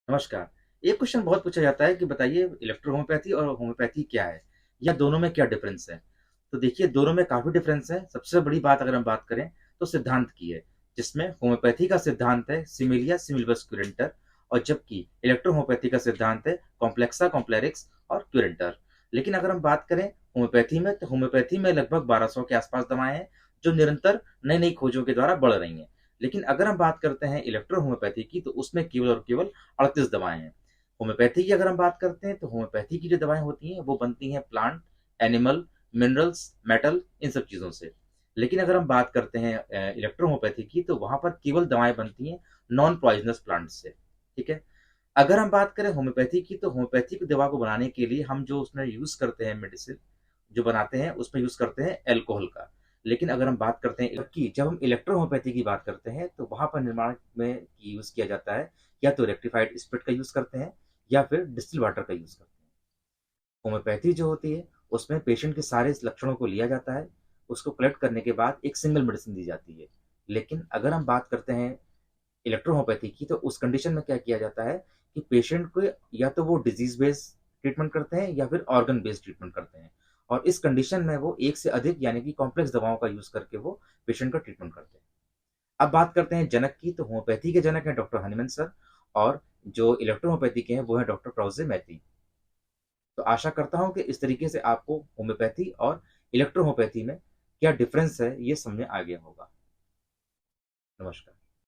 नमस्कार। एक क्वेश्चन बहुत पूछा जाता है कि बताइए इलेक्ट्रो होम्योपैथी और होम्योपैथी क्या है? या दोनों में क्या डिफरेंस है? तो देखिए दोनों में काफ़ी डिफरेंस है। सबसे बड़ी बात अगर हम बात करें तो सिद्धांत की है, जिसमें होम्योपैथी का सिद्धांत है सिमिलिया सिमिलिबस क्युरेंटर और जबकि इलेक्ट्रो होम्योपैथी का सिद्धांत है कॉम्प्लेक्सा कॉम्प्लेरिक्स और क्युरेंटर। लेकिन अगर हम बात करें होम्योपैथी में तो होम्योपैथी में लगभग 1200 के आसपास दवाएँ हैं, जो निरंतर नई-नई खोजों के द्वारा बढ़ रही हैं। लेकिन अगर हम बात करते हैं इलेक्ट्रो होम्योपैथी की तो उसमें केवल और केवल 38 दवाएँ हैं। होम्योपैथी की अगर हम बात करते हैं तो होम्योपैथी की जो दवाएँ होती हैं वो बनती हैं प्लांट, एनिमल, मिनरल्स, मेटल इन सब चीज़ों से। लेकिन अगर हम बात करते हैं इलेक्ट्रो होम्योपैथी की तो वहाँ पर केवल दवाएँ बनती हैं नॉन पॉइज़नस प्लांट्स से, ठीक है? अगर हम बात करें होम्योपैथी की तो होम्योपैथी की दवा को बनाने के लिए हम जो उसमें यूज़ करते हैं मेडिसिन जो बनाते हैं उसमें यूज़ करते हैं अल्कोहल का। लेकिन अगर हम बात करते हैं कि जब हम इलेक्ट्रो होम्योपैथी की बात करते हैं तो वहाँ पर निर्माण में यूज़ किया जाता है या तो रेक्टिफाइड स्पिरिट का यूज़ करते हैं या फिर डिस्टिल वाटर का यूज़ करते हैं। होम्योपैथी जो होती है उसमें पेशेंट के सारे इस लक्षणों को लिया जाता है, उसको कलेक्ट करने के बाद एक सिंगल मेडिसिन दी जाती है। लेकिन अगर हम बात करते हैं इलेक्ट्रो होम्योपैथी की तो उस कंडीशन में क्या किया जाता है कि पेशेंट को या तो वो डिजीज़ बेस्ड ट्रीटमेंट करते हैं या फिर ऑर्गन बेस्ड ट्रीटमेंट करते हैं। और इस कंडीशन में वो एक से अधिक यानी कि कॉम्प्लेक्स दवाओं का यूज़ करके वो पेशेंट का ट्रीटमेंट करते हैं। अब बात करते हैं जनक की, तो होम्योपैथी के जनक हैं डॉक्टर हनीमन सर और जो इलेक्ट्रो होम्योपैथी के हैं वो हैं डॉक्टर क्राउज़े मैती। तो आशा करता हूँ कि इस तरीके से आपको होम्योपैथी और इलेक्ट्रो होम्योपैथी में क्या डिफरेंस है ये समझ में आ गया होगा। नमस्कार।